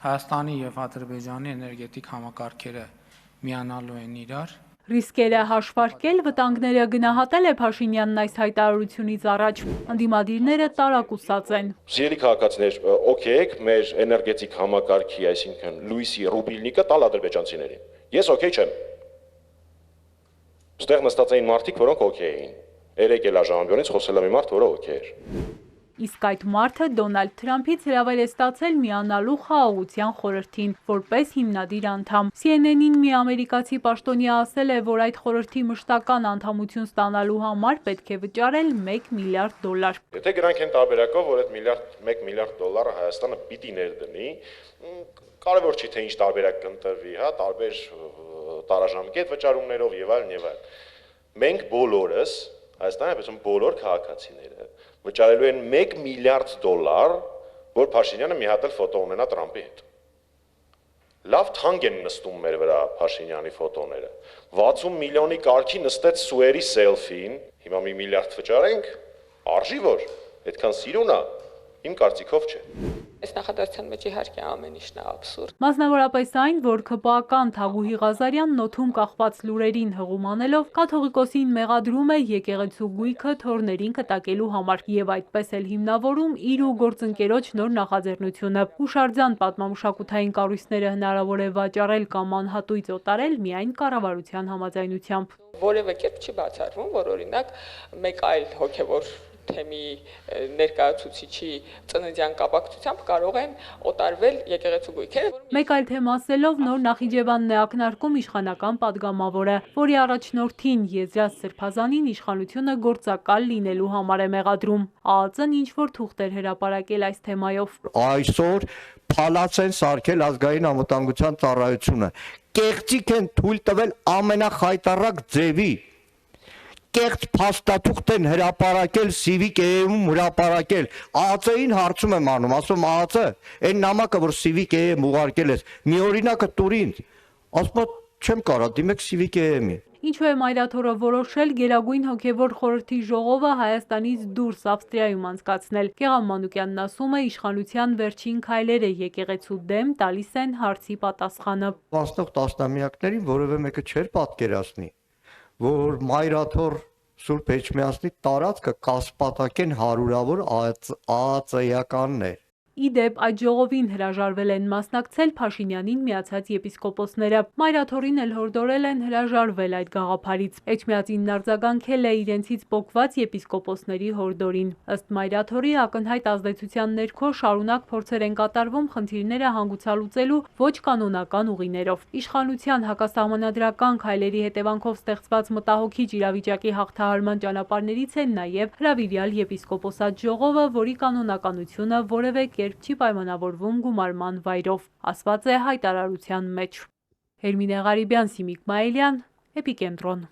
Հայաստանի եւ Ադրբեջանի էներգետիկ համակարգերը միանալու են իրար։ Ռիսկերը հաշվարկել, վտանգները գնահատել է Փաշինյանն այս հայտարարությունից առաջ։ Ընդդիմադիրները տարակուսած են։ Սիրելի քաղաքացիներ, օքեյ եք մեր էներգետիկ համակարգի, այսինքն լույսի ռուբիլնիկը տալ ադրբեջանցիներին։ Ես օքեյ չեմ։ Ստեղ նստած էին մարդիկ, որոնք օքեյ էին։ Երեք էլաժամբյոնից խոսել է մի մարդ, որը օքեյ էր։ Իսկ այդ մարդը Դոնալդ Թրամփից հրավեր է ստացել միանալու Խաղաղության խորհրդին, որպես հիմնադիր անդամ։ CNN-ին մի ամերիկացի պաշտոնյա ասել է, որ այդ խորհրդի մշտական անդամություն ստանալու համար պետք է վճարել $1 միլիարդ։ Եթե գրանք են տարբերակով, որ այդ $1 միլիարդ Հայաստանը պիտի ներդնի, կարևոր չի թե ինչ տարբերակ կընտրվի, հա, տարբեր տարաժամկետ վճարումներով եւ այլն եւ այլն։ Մենք բոլորս, Հայաստանի այդպես բոլոր քաղաքացիները վճարելու են $1 միլիարդ, որ Փաշինյանը մի հատ էլ ֆոտո ունենա Տրամփի հետ։ Լավ թանկ են նստում մեր վրա Փաշինյանի ֆոտոները։ 60 միլիոնի կարգի նստեց սուերի սելֆին, հիմա $1 միլիարդ վճարենք, արժի որ, այդքան սիրուն է, իմ կարծիքով չէ։ Այս նախադասության մեջ իհարկե ամեն ինչն է աբսուրդ։ Մասնավորապես այն, որ ՔՊԱ-կան Թագուհի Ղազարյանն օդում կախված լուրերին հղում անելով կաթողիկոսին մեղադրում է եկեղեցու գույքը թորներին կտակելու համար եւ այդպես էլ հիմնավորում իր ու գործընկերոջ նոր նախաձեռնությունը։ Հուշարձան պատմամշակութային կառույցները հնարավոր է վաճառել կամ անհատույց օտարել միայն կառավարության համաձայնությամբ։ Որևէ կերպ չի բացառվում, որ օրինակ մեկ այլ հոգևոր թեմի ներկայացուցիչի ծննդյան կապակցությամբ կարող են օտարվել եկեղեցու գույքերը։ Մեկ այլ թեմ ասելով նոր Նախիջևանն է ակնարկում իշխանական падգամավորը, որի առաջնորդին Եզրած Սրբազանին իշխանությունը գործակալ լինելու համար է մեղադրում։ ԱԱԾ-ն ինչ-որ թուղթեր հրապարակել այս թեմայով։ Այսօր փալաց են սարքել ազգային անվտանգության ծառայությունը։ Կեղծիք են թույլ տվել ամենախայտառակ ձևի։ Կեղծ փաստաթուղթ են հրապարակել Civic-ում հրապարակել։ ԱԱԾ-ին հարցում եմ անում, ասում ԱԱԾ, այն նամակը, որ Civic-ում ուղարկել ես, մի օրինակը տուր ինձ։ Ասում չեմ կարա, դիմեք Civic-ին։ Ինչու է Մայրաթորը որոշել Գերագույն հոգևոր խորհրդի ժողովը Հայաստանից դուրս Ավստրիայում անցկացնել։ Գեղամ Մանուկյանն ասում է, իշխանության վերջին քայլերը եկեղեցու դեմ տալիս են հարցի պատասխանը։ Անցնող տասնամյակներին որևէ մեկը չէր պատկերացնի, որ Մայրաթոր Սուրբ Էջմիածնի տարածքը կասպատակեն հարյուրավոր ԱԱԾ-ականներ։ Իդեպ այդ ժողովին հրաժարվել են մասնակցել Փաշինյանին միացած եպիսկոպոսները։ Մայրաթորին էլ հորդորել են հրաժարվել այդ գաղափարից։ Էջմիածինն արձագանքել է իրենցից պոկված եպիսկոպոսների հորդորին։ Ըստ Մայրաթորի ակնհայտ ազդեցության ներքո շարունակ փորձեր են կատարվում խնդիրները հանգուցալուծելու ոչ կանոնական ուղիներով։ Իշխանության հակասահմանադրական քայլերի հետևանքով ստեղծված մտահոգիչ իրավիճակի հաղթահարման ճանապարհներից է նաև հրավիրյալ եպիսկոպոսատ ժողովը, որի կանոնականությունը որևէ չի պայմանավորվում գումարման վայրով, ասված է հայտարարության մեջ։ Հերմինե Ղարիբյան, Սիմիկ Մայիլյան, Էպիկենտրոն։